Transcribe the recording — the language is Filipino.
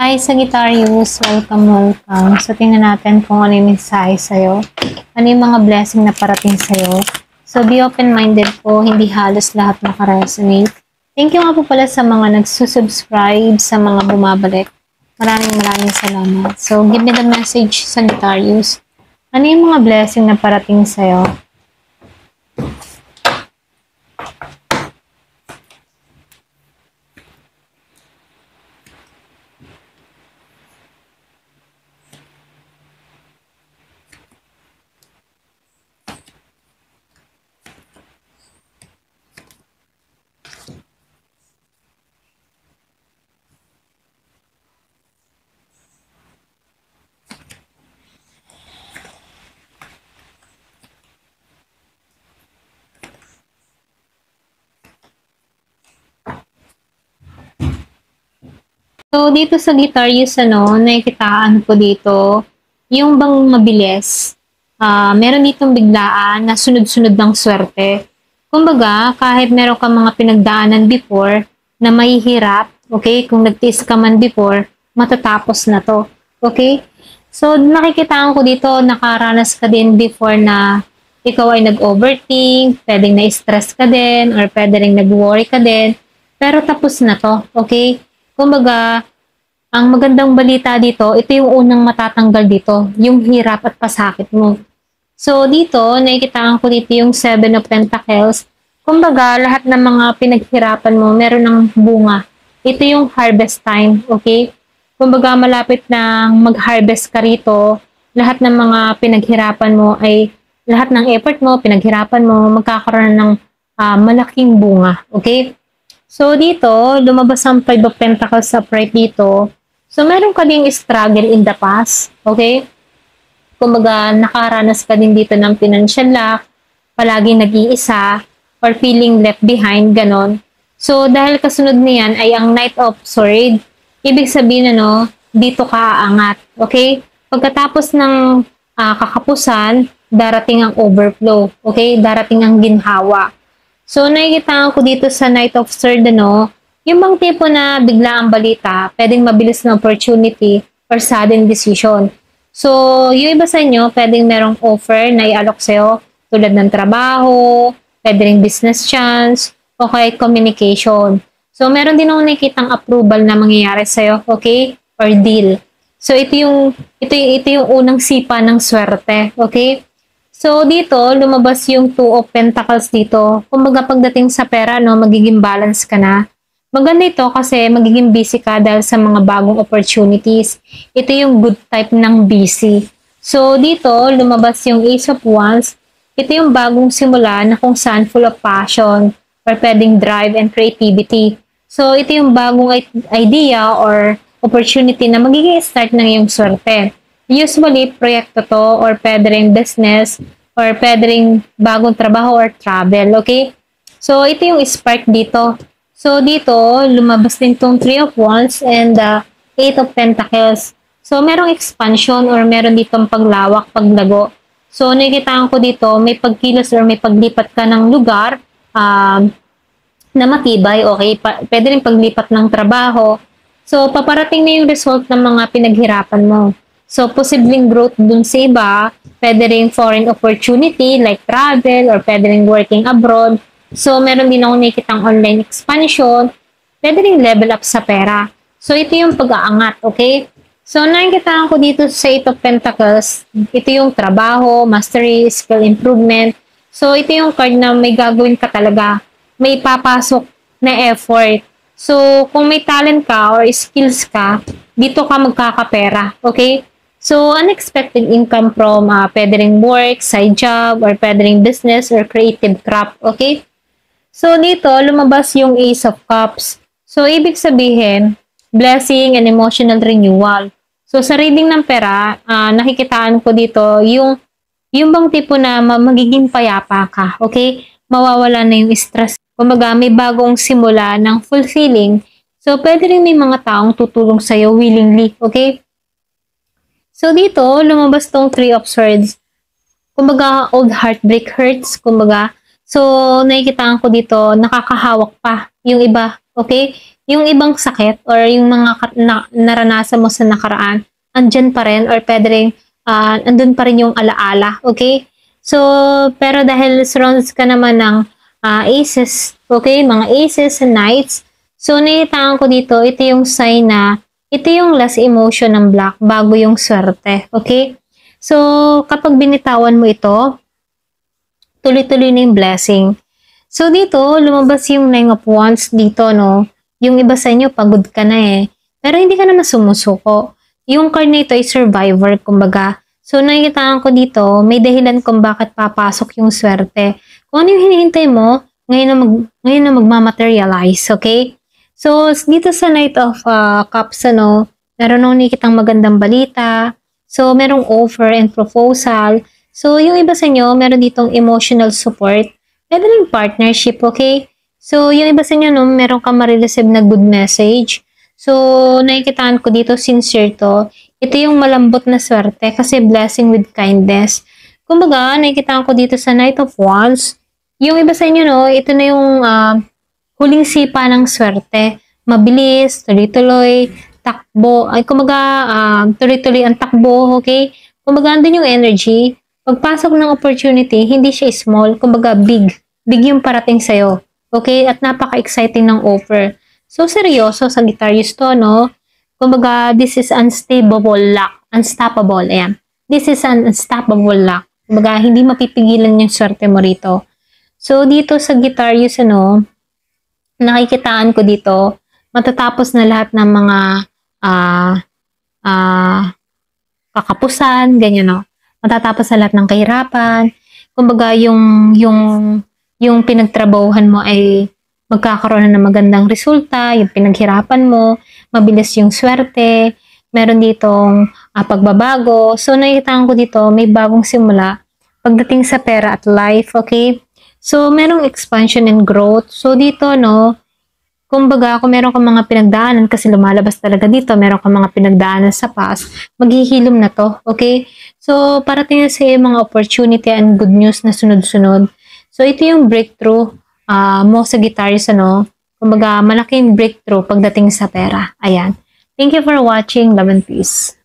Hi Sagittarius, welcome. So tingnan natin kung ano yung mensahe sa'yo. Ano yung mga blessing na parating sa'yo. So be open-minded po, hindi halos lahat makaresonate. Thank you nga po pala sa mga nagsusubscribe, sa mga bumabalik. Maraming salamat. So give me the message, Sagittarius. Ano yung mga blessing na parating sa'yo? So, dito sa Sagittarius, nakikitaan ko dito, yung bang mabilis, meron ditong biglaan na sunod-sunod ng swerte. Kumbaga, kahit meron ka mga pinagdaanan before na mahihirap, okay, kung nagtiis ka man before, matatapos na to, okay? So, nakikitaan ko dito, nakaranas ka din before na ikaw ay nag-overthink, pwedeng na-stress ka din, or pwedeng nag-worry ka din, pero tapos na to, okay? Kumbaga, ang magandang balita dito, ito yung unang matatanggal dito, yung hirap at pasakit mo. So, dito, nakikitaan ko dito yung 7 of Pentacles. Kumbaga, lahat ng mga pinaghirapan mo, meron ng bunga. Ito yung harvest time, okay? Kumbaga, malapit na mag-harvest ka rito, lahat ng mga pinaghirapan mo ay, lahat ng effort mo, pinaghirapan mo, magkakaroon ng malaking bunga, okay? So, dito, lumabas ang 5 of Pentacles upright dito. So, meron ka ding struggle in the past. Okay? Kumbaga, nakaranas ka din dito ng financial lack, palaging nag-iisa, or feeling left behind, ganon. So, dahil kasunod niyan ay ang Knight of Swords, ibig sabihin, dito ka aangat. Okay? Pagkatapos ng kakapusan, darating ang overflow. Okay? Darating ang ginhawa. So, nakikita ko dito sa Knight of Swords, yung bang tipo na bigla ang balita, pwedeng mabilis na opportunity or sudden decision. So, yung iba sa inyo, pwedeng merong offer na i-alok sa'yo tulad ng trabaho, pwedeng business chance, o kaya communication. So, meron din akong nakikitang approval na mangyayari sa'yo, okay? Or deal. So, ito yung unang sipa ng swerte, okay? So, dito, lumabas yung 2 of Pentacles dito. Kumbaga, pagdating sa pera, magiging balance ka na. Maganda ito kasi magiging busy ka dahil sa mga bagong opportunities. Ito yung good type ng busy. So, dito, lumabas yung Ace of Wands. Ito yung bagong simula na kung saan full of passion or pwedeng drive and creativity. So, ito yung bagong idea or opportunity na magiging start ng iyong swerte. Usually, proyekto to or pwede rin business or pwede rin bagong trabaho or travel, okay? So, ito yung spark dito. So, dito, lumabas din itong 3 of Wands and 8 of Pentacles. So, merong expansion or meron ditong paglawak, paglago. So, nakikitaan ko dito, may pagkilos or may paglipat ka ng lugar na matibay, okay? Pwede rin paglipat ng trabaho. So, paparating na yung result ng mga pinaghirapan mo. So, posibleng growth dun sa iba, pwede rin foreign opportunity like travel or pwede rin working abroad. So, meron din ako nakikitang online expansion, pwede rin level up sa pera. So, ito yung pag-aangat, okay? So, nakikita ko dito sa 8 of Pentacles, ito yung trabaho, mastery, skill improvement. So, ito yung card na may gagawin ka talaga, may papasok na effort. So, kung may talent ka or skills ka, dito ka magkakapera, okay? So, unexpected income from pwede rin work, side job, or pwede rin business or creative craft, okay? So, dito, lumabas yung Ace of Cups. So, ibig sabihin, blessing and emotional renewal. So, sa reading ng pera, nakikitaan ko dito yung bang tipo na magiging payapa ka, okay? Mawawala na yung stress. Kumbaga, may bagong simula ng fulfilling. So, pwede rin may mga taong tutulong sa'yo willingly, okay? So, dito, lumabas tong 3 of Swords. Kumbaga, old heartbreak hurts. Kumbaga, so, nakikitaan ko dito, nakakahawak pa yung iba. Okay? yung ibang sakit or yung mga naranasan mo sa nakaraan, andyan pa rin or pwede rin, andun pa rin yung alaala, okay? So, pero dahil surrounds ka naman ng aces, okay? Mga aces and knights. So, nakitaan ko dito, ito yung sign na ito yung last emotion ng black bago yung swerte, okay? So, kapag binitawan mo ito, tuloy-tuloy na yung blessing. So, dito, lumabas yung Nine of Wands dito, no? Yung iba sa inyo, pagod ka na eh. Pero hindi ka naman sumusuko. Yung card na ito ay survivor, kumbaga. So, nakikitaan ko dito, may dahilan kung bakit papasok yung swerte. Kung ano yung hinihintay mo, ngayon na magmamaterialize, okay? So, dito sa Knight of Cups, ano, meron nung nakikitang magandang balita. So, merong offer and proposal. So, yung iba sa inyo, meron ditong emotional support. Pwede rin partnership, okay? So, yung iba sa inyo, no, meron ka marireceive na good message. So, nakikitaan ko dito, sincere to. Ito yung malambot na swerte kasi blessing with kindness. Kumbaga, nakikitaan ko dito sa Knight of Wands. Yung iba sa inyo, no, ito na yung huling sipa ng swerte. Mabilis, tuloy-tuloy, takbo. Ay, kumbaga, tuloy-tuloy ang takbo, okay? Kumbaga, andun yung energy. Pagpasok ng opportunity, hindi siya small. Kumbaga, big. Big yung parating sa'yo. Okay? At napaka-exciting ng offer. So, seryoso sa Sagittarius to, no? Kumbaga, this is unstable luck. Unstoppable. Ayan. This is an unstoppable luck. Kumbaga, hindi mapipigilan yung swerte mo rito. So, dito sa Sagittarius, ano, nakikitaan ko dito, matatapos na lahat ng mga kakapusan, ganyan, no? Matatapos sa lahat ng kahirapan. Kumbaga, yung pinagtrabahuhan mo ay magkakaroon na ng magandang resulta, yung pinaghirapan mo, mabilis yung swerte, meron ditong pagbabago. So, nakikitaan ko dito, may bagong simula pagdating sa pera at life, okay? So, merong expansion and growth. So, dito, no, kumbaga, kung meron kang mga pinagdaanan, kasi lumalabas talaga dito, meron kang mga pinagdaanan sa past, maghihilom na to, okay? So, parating na sa mga opportunity and good news na sunod-sunod. So, ito yung breakthrough mo sa Sagittarius, ano? Kumbaga, malaking breakthrough pagdating sa pera. Ayan. Thank you for watching. Love and peace.